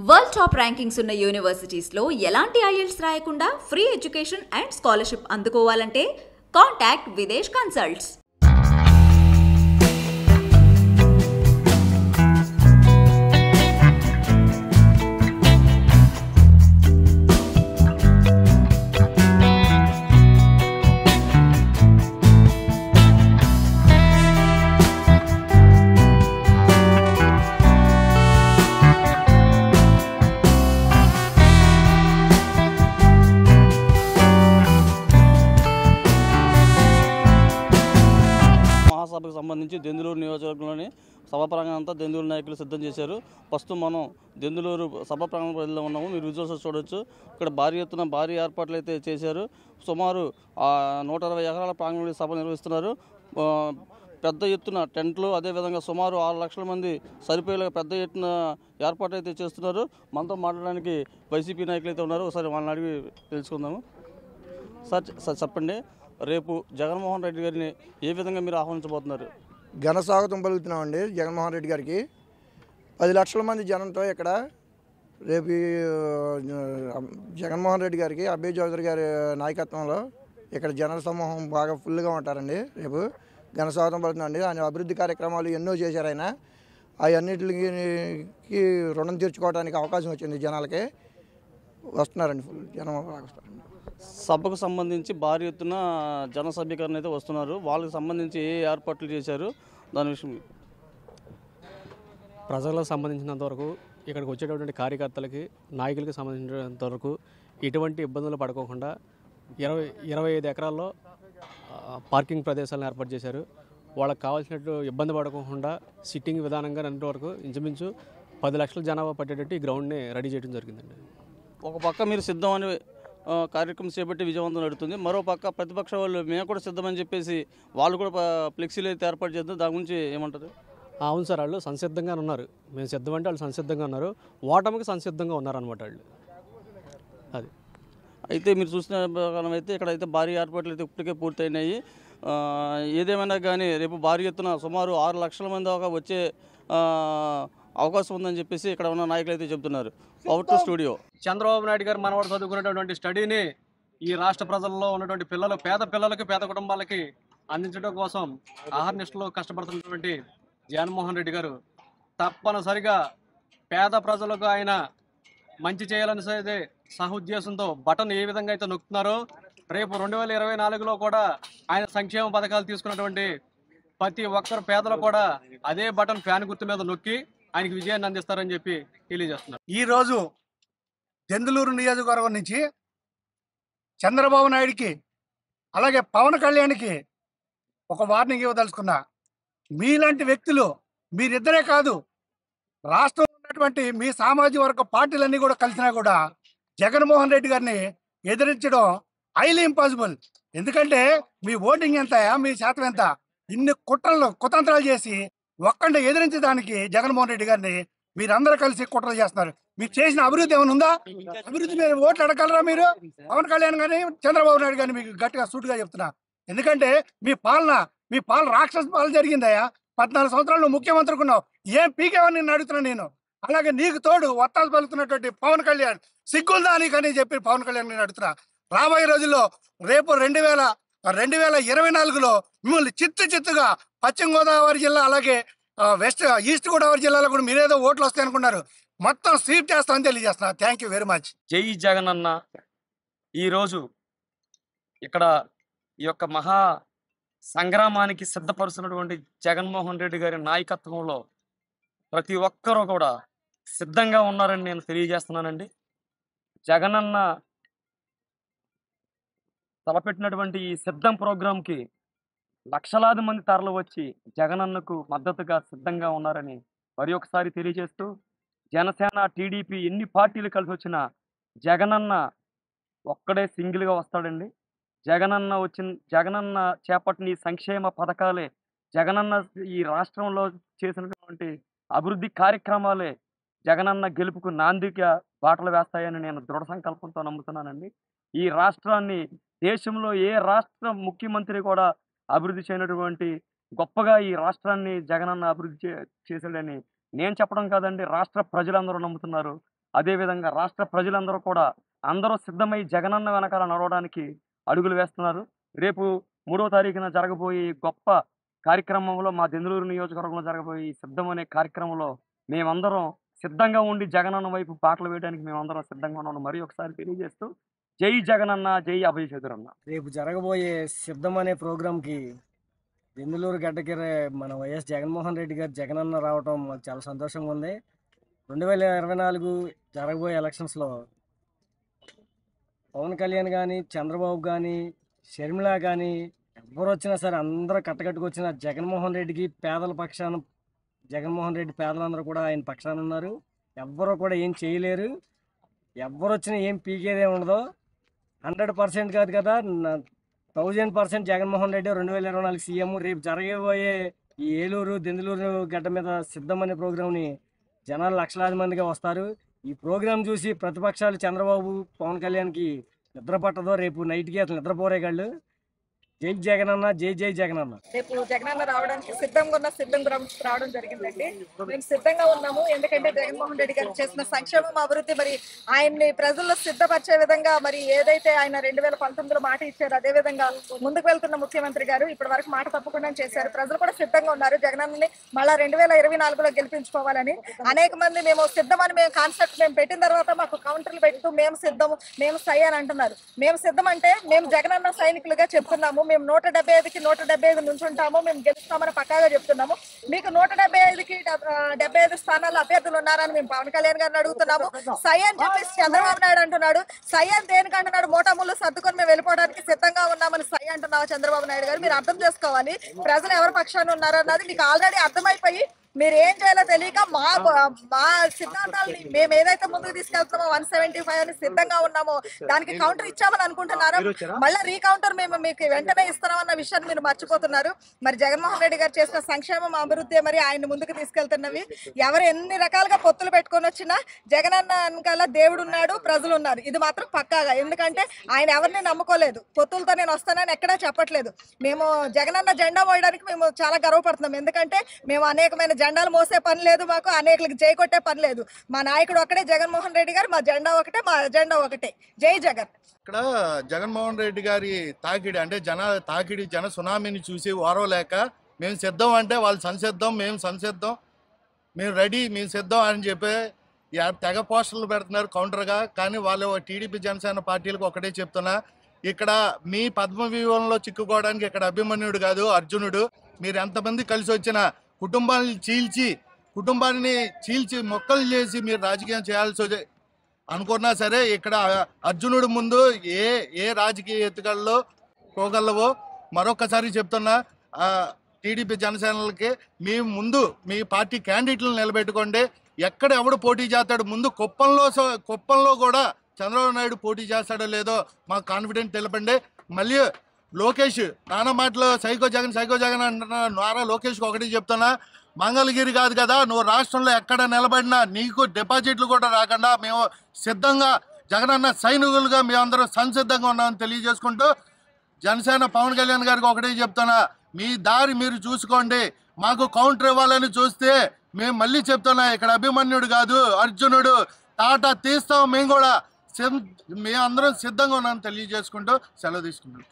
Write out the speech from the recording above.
World top rankings ఉన్న universities లో ఎలాంటి ఐఎల్స్ రాయకుండా ఫ్రీ ఎడ్యుకేషన్ అండ్ స్కాలర్షిప్ అందుకోవాలంటే కాంటాక్ట్ విదేశ్ కన్సల్ట్స్. సభకు సంబంధించి దెందులూరు నియోజకవర్గంలోని సభా ప్రాంగణం అంతా దెందులూరు నాయకులు సిద్ధం చేశారు. ప్రస్తుతం మనం దెందులూరు సభా ప్రాంగణం పరిధిలో ఉన్నాము. మీరు విజువల్స్ చూడవచ్చు. ఇక్కడ భారీ ఏర్పాట్లు అయితే చేశారు. సుమారు 120 ఎకరాల ప్రాంగణంలో సభ నిర్వహిస్తున్నారు. పెద్ద ఎత్తున టెంట్లు, అదేవిధంగా సుమారు 6 లక్షల మంది సరిపోయేలా పెద్ద ఎత్తున ఏర్పాటు అయితే చేస్తున్నారు. మనతో మాట్లాడడానికి వైసీపీ నాయకులు అయితే ఉన్నారు. ఒకసారి వాళ్ళని అడిగి తెలుసుకుందాము. సార్ చెప్పండి, రేపు జగన్మోహన్ రెడ్డి గారిని ఏ విధంగా మీరు ఆహ్వానించబోతున్నారు? ఘన స్వాగతం పలుకుతున్నామండి జగన్మోహన్ రెడ్డి గారికి. 10 లక్షల మంది జనంతో ఇక్కడ రేపు జగన్మోహన్ రెడ్డి గారికి అభయ్ చౌదరి గారి నాయకత్వంలో ఇక్కడ జన సమూహం బాగా ఫుల్గా ఉంటారండి. రేపు ఘన స్వాగతం పలుకుతున్నామండి. ఆయన అభివృద్ధి కార్యక్రమాలు ఎన్నో చేశారు. ఆయన అవన్నిటికి రుణం తీర్చుకోవడానికి అవకాశం వచ్చింది. జనాలకి వస్తున్నారండి, ఫుల్ జనం బాగా వస్తారండి. సభకు సంబంధించి భారీ ఎత్తున జన సమీకరణ అయితే వస్తున్నారు. వాళ్ళకి సంబంధించి ఏ ఏర్పాట్లు చేశారు దాని విషయం? ప్రజలకు సంబంధించినంత వరకు ఇక్కడికి వచ్చేటటువంటి కార్యకర్తలకి, నాయకులకి సంబంధించినంత వరకు ఎటువంటి ఇబ్బందులు పడుకోకుండా 25 ఎకరాల్లో పార్కింగ్ ప్రదేశాలను ఏర్పాటు చేశారు. వాళ్ళకి కావాల్సినట్టు ఇబ్బంది పడకుండా సిట్టింగ్ విధానంగా వరకు ఇంచుమించు 10 లక్షల జనాభా పట్టేటట్టు ఈ గ్రౌండ్ని రెడీ చేయడం జరిగిందండి. ఒక పక్క మీరు సిద్ధం అని కార్యక్రమం చేపట్టి విజయవంతం నడుతుంది. మరో పక్క ప్రతిపక్ష వాళ్ళు మేము కూడా సిద్ధమని చెప్పేసి వాళ్ళు కూడా ఫ్లెక్సీలు అయితే ఏర్పాటు చేద్దాం. దాని గురించి ఏమంటారు? అవును సార్, వాళ్ళు సంసిద్ధంగా ఉన్నారు. మేము సిద్ధం అంటే వాళ్ళు సంసిద్ధంగా ఉన్నారు. ఓటమికి సంసిద్ధంగా ఉన్నారనమాట వాళ్ళు. అది అయితే మీరు చూసిన ప్రకారం అయితే ఇక్కడైతే భారీ ఏర్పాట్లు అయితే ఇప్పటికే పూర్తయినాయి. ఏదేమైనా కానీ రేపు భారీ ఎత్తున సుమారు 6 లక్షల మంది దాకా వచ్చే అవకాశం ఉందని చెప్పేసి ఇక్కడ ఉన్న నాయకులు అయితే చెబుతున్నారు. Out to studio. Chandrababu Naidu గారు మనవాడు చదువుకున్నటువంటి స్టడీని ఈ రాష్ట్ర ప్రజల్లో ఉన్నటువంటి పేద పిల్లలకి, పేద కుటుంబాలకి అందించడం కోసం ఆహర్నిశలో కష్టపడుతున్నటువంటి జగన్మోహన్ రెడ్డి గారు తప్పనిసరిగా పేద ప్రజలకు ఆయన మంచి చేయాలని సహోద్దేశంతో బటన్ ఏ విధంగా అయితే నొక్కుతున్నారో రేపు 2024లో కూడా ఆయన సంక్షేమ పథకాలు తీసుకున్నటువంటి ప్రతి ఒక్కరు పేదలు కూడా అదే బటన్ ఫ్యాన్ గుర్తు మీద నొక్కి ఆయనకి విజయాన్ని అందిస్తారని చెప్పి తెలియజేస్తున్నారు. ఈరోజు దెందులూరు నియోజకవర్గం నుంచి చంద్రబాబు నాయుడికి అలాగే పవన్ కళ్యాణ్కి ఒక వార్నింగ్ ఇవ్వదలుచుకున్నా. మీలాంటి వ్యక్తులు మీరిద్దరే కాదు, రాష్ట్రంలో ఉన్నటువంటి మీ సామాజిక వర్గ పార్టీలన్నీ కూడా కలిసినా కూడా జగన్మోహన్ రెడ్డి గారిని ఎదిరించడం హైలీ ఇంపాసిబుల్. ఎందుకంటే మీ ఓటింగ్ ఎంత, మీ శాతం ఎంత, ఇన్ని కుతంత్రాలు చేసి ఒక్కంటే ఎదిరించడానికి జగన్మోహన్ రెడ్డి గారిని మీరందరూ కలిసి కుట్రలు చేస్తున్నారు. మీరు చేసిన అభివృద్ధి ఏమైనా ఉందా? అభివృద్ధి మీరు ఓట్లు అడగలరా? మీరు పవన్ కళ్యాణ్ కానీ చంద్రబాబు నాయుడు కానీ మీకు గట్టిగా సూటుగా చెప్తున్నా. ఎందుకంటే మీ పాలన రాక్షస పాలన జరిగిందయ్యా. 14 సంవత్సరాలు నువ్వు ముఖ్యమంత్రికి ఉన్నావు. ఏం పీకేవని నిన్ను అడుగుతున్నా నేను. అలాగే నీకు తోడు వత్తాలు పలుకుతున్నటువంటి పవన్ కళ్యాణ్ సిగ్గుందా నీకని చెప్పి పవన్ కళ్యాణ్ నేను అడుగుతున్నా. రాబోయే రోజుల్లో రేపు 2024లో మిమ్మల్ని చిత్తుగా పశ్చిమ గోదావరి జిల్లా అలాగే ఈస్ట్ గోదావరి జిల్లాలో కూడా మీరేదో ఓట్లు వస్తాయి అనుకున్నారు. మొత్తం స్వీప్ చేస్తామని తెలియజేస్తున్నా. Thank you very much. జై జగన్ అన్న. ఈరోజు ఇక్కడ ఈ యొక్క మహా సంగ్రామానికి సిద్ధపరుస్తున్నటువంటి జగన్మోహన్ రెడ్డి గారి నాయకత్వంలో ప్రతి ఒక్కరూ కూడా సిద్ధంగా ఉన్నారని నేను తెలియజేస్తున్నానండి. జగనన్న తలపెట్టినటువంటి ఈ సిద్ధం ప్రోగ్రాంకి లక్షలాది మంది తరలి వచ్చి జగనన్నకు మద్దతుగా సిద్ధంగా ఉన్నారని మరి ఒకసారి తెలియజేస్తూ, జనసేన, టీడీపీ ఎన్ని పార్టీలు కలిసి వచ్చినా జగనన్న ఒక్కడే సింగిల్గా వస్తాడండి. జగనన్న చేపట్టిన ఈ సంక్షేమ పథకాలే, జగనన్న ఈ రాష్ట్రంలో చేసినటువంటి అభివృద్ధి కార్యక్రమాలే జగనన్న గెలుపుకు నాందిగా బాటలు వేస్తాయని నేను దృఢ సంకల్పంతో నమ్ముతున్నానండి. ఈ రాష్ట్రాన్ని దేశంలో ఏ రాష్ట్ర ముఖ్యమంత్రి కూడా అభివృద్ధి చేయనటువంటి గొప్పగా ఈ రాష్ట్రాన్ని జగనన్న అభివృద్ధి చేశాడని నేను చెప్పడం కాదండి, రాష్ట్ర ప్రజలందరూ నమ్ముతున్నారు. అదేవిధంగా రాష్ట్ర ప్రజలందరూ కూడా అందరూ సిద్ధమై జగనన్న వెనకాల నడవడానికి అడుగులు వేస్తున్నారు. రేపు 3వ తారీఖున జరగబోయే గొప్ప కార్యక్రమంలో, మా దెందులూరు నియోజకవర్గంలో జరగబోయే ఈ సిద్ధం అనే కార్యక్రమంలో మేమందరం సిద్ధంగా ఉండి జగనన్న వైపు బాటలు వేయడానికి మేమందరం సిద్ధంగా ఉన్నామని మరి ఒకసారి తెలియజేస్తూ, జై జగనన్న, జై అభయ చదురన్న. రేపు జరగబోయే సిద్ధం అనే ప్రోగ్రాంకి దెందులూరు గడ్డకి మన వైఎస్ జగన్మోహన్ రెడ్డి గారు జగనన్న రావటం మాకు చాలా సంతోషంగా ఉంది. 2024 జరగబోయే ఎలక్షన్స్లో పవన్ కళ్యాణ్ కానీ, చంద్రబాబు కానీ, షర్మిల కానీ ఎవరు వచ్చినా సరే అందరూ కట్టకట్టుకొచ్చిన జగన్మోహన్ రెడ్డికి పేదల పక్షాన, జగన్మోహన్ రెడ్డి పేదలందరూ కూడా ఆయన పక్షాన ఉన్నారు. ఎవ్వరూ కూడా ఏం చేయలేరు. ఎవరు వచ్చినా ఏం పీకేదే ఉండదు. 100% కాదు కదా, 1000% జగన్మోహన్ రెడ్డి 2024 సీఎం. రేపు జరగబోయే ఈ ఏలూరు దెందులూరు గడ్డ మీద సిద్ధం అనే ప్రోగ్రాంని జనాలు లక్షలాది మందిగా వస్తారు. ఈ ప్రోగ్రాం చూసి ప్రతిపక్షాలు చంద్రబాబు, పవన్ కళ్యాణ్కి నిద్ర పట్టదో. రేపు నైట్కి అసలు నిద్రపోరేగాళ్ళు. జై జగనన్న, జై జై జగనన్న. రేపు జగనన్న రావడానికి సిద్ధంగా రావడం జరిగిందండి. మేము సిద్ధంగా ఉన్నాము. ఎందుకంటే జగన్మోహన్ రెడ్డి గారు చేసిన సంక్షేమం, అభివృద్ధి, మరి ఆయన్ని ప్రజల్లో సిద్ధపరిచే విధంగా మరి ఏదైతే ఆయన 2019లో మాట ఇచ్చారో అదే విధంగా ముందుకు వెళ్తున్న ముఖ్యమంత్రి గారు ఇప్పటి వరకు మాట తప్పకుండా చేశారు. ప్రజలు కూడా సిద్ధంగా ఉన్నారు జగనన్నని మళ్ళా 2024లో గెలిపించుకోవాలని. అనేక మంది మేము సిద్ధమని కాన్సెప్ట్ మేము పెట్టిన తర్వాత మాకు కౌంటర్లు పెడుతూ మేము సిద్ధం, మేము సై అని అంటున్నారు. మేము సిద్ధం అంటే మేము జగనన్న సైనికులుగా చెప్తున్నాము. మేము 175కి 175 నుంచుంటాము, మేము గెలుస్తామని పక్కాగా చెప్తున్నాము. మీకు 175కి 75 స్థానాల్లో అభ్యర్థులు ఉన్నారని మేము పవన్ కళ్యాణ్ గారిని అడుగుతున్నాము. సై అని చెప్పేసి చంద్రబాబు నాయుడు అంటున్నాడు. సై అని దేనికంటున్నాడు? మోటాముళ్ళు సర్దుకొని మేము వెళ్ళిపోవడానికి సిద్ధంగా ఉన్నామని సై అంటున్నావు చంద్రబాబు నాయుడు గారు. మీరు అర్థం చేసుకోవాలి ప్రజలు ఎవరి పక్షాన ఉన్నారన్నది మీకు ఆల్రెడీ అర్థమైపోయి మీరు ఏం చేయాలో తెలియక మా సిద్ధాంతాలని మేము ఏదైతే ముందుకు తీసుకెళ్తున్నామో 175 అని సిద్ధంగా ఉన్నామో దానికి కౌంటర్ ఇచ్చామని అనుకుంటున్నారు. మళ్ళీ రీకౌంటర్ మేము మీకు వెంటనే ఇస్తున్నామన్న విషయాన్ని మీరు మర్చిపోతున్నారు. మరి జగన్మోహన్ రెడ్డి గారు చేసిన సంక్షేమం, అభివృద్ధి మరి ఆయన ముందుకు తీసుకెళ్తున్నవి. ఎవరు ఎన్ని రకాలుగా పొత్తులు పెట్టుకొని వచ్చినా జగనన్న వెనకాల దేవుడు ఉన్నాడు, ప్రజలు ఉన్నారు. ఇది మాత్రం పక్కాగా. ఎందుకంటే ఆయన ఎవరిని నమ్ముకోలేదు. పొత్తులతో నేను వస్తానని ఎక్కడా చెప్పట్లేదు. మేము జగనన్న జెండా మోయడానికి మేము చాలా గర్వపడుతున్నాం. ఎందుకంటే మేము అనేకమైన జెండాలు మోసే పని లేదు, మాకు అనేకలకు జై కొట్టే పని లేదు. మా నాయకుడు ఒకటే జగన్మోహన్ రెడ్డి గారు, మా జెండా ఒకటే, మా ఎజెండా ఒకటే. జై జగన్. ఇక్కడ జగన్మోహన్ రెడ్డి గారి తాకిడి అంటే జన సునామీని చూసి ఓరవలేక మేము సిద్ధం అంటే వాళ్ళు సంసిద్ధం, మేము సంసిద్ధం, మేము రెడీ, మేము సిద్ధం అని చెప్పి తెగ పోస్టర్లు పెడుతున్నారు కౌంటర్గా. కానీ వాళ్ళు టీడీపీ జనసేన పార్టీలకు ఒకటే చెప్తున్నా, ఇక్కడ మీ పద్మవ్యూహంలో చిక్కుకోవడానికి ఇక్కడ అభిమన్యుడు కాదు అర్జునుడు. మీరు ఎంతమంది కలిసి వచ్చినా కుటుంబాన్ని చీల్చి మొక్కలు చేసి మీరు రాజకీయం చేయాల్సి అనుకున్నా సరే ఇక్కడ అర్జునుడు ముందు ఏ రాజకీయ ఎత్తుగల్లో పోగలవో మరొకసారి చెప్తున్నా. టీడీపీ జనసేనలకి మీ ముందు మీ పార్టీ క్యాండిడేట్లను నిలబెట్టుకోండి. ఎక్కడ ఎవడు పోటీ చేస్తాడు? ముందు కుప్పంలో కూడా చంద్రబాబు నాయుడు పోటీ చేస్తాడో లేదో మాకు కాన్ఫిడెంట్ తెలపండి. మళ్ళీ లోకేష్ నాన్న మాటలో సైకో జగన్ అంటున్నా. నారా లోకేష్కి ఒకటి చెప్తున్నా, మంగళగిరి కాదు కదా, నువ్వు రాష్ట్రంలో ఎక్కడ నిలబడినా నీకు డిపాజిట్లు కూడా రాకుండా మేము సిద్ధంగా జగనన్న సైనికులుగా మేమందరం సంసిద్ధంగా ఉన్నామని తెలియజేసుకుంటూ, జనసేన పవన్ కళ్యాణ్ గారికి ఒకటే చెప్తున్నా, మీ దారి మీరు చూసుకోండి. మాకు కౌంటర్ ఇవ్వాలని చూస్తే మేము మళ్ళీ చెప్తున్నా, ఇక్కడ అభిమన్యుడు కాదు అర్జునుడు, టాటా తీస్తాం. మేము కూడా మేమందరం సిద్ధంగా ఉన్నామని తెలియజేసుకుంటూ సెలవు తీసుకుంటాం.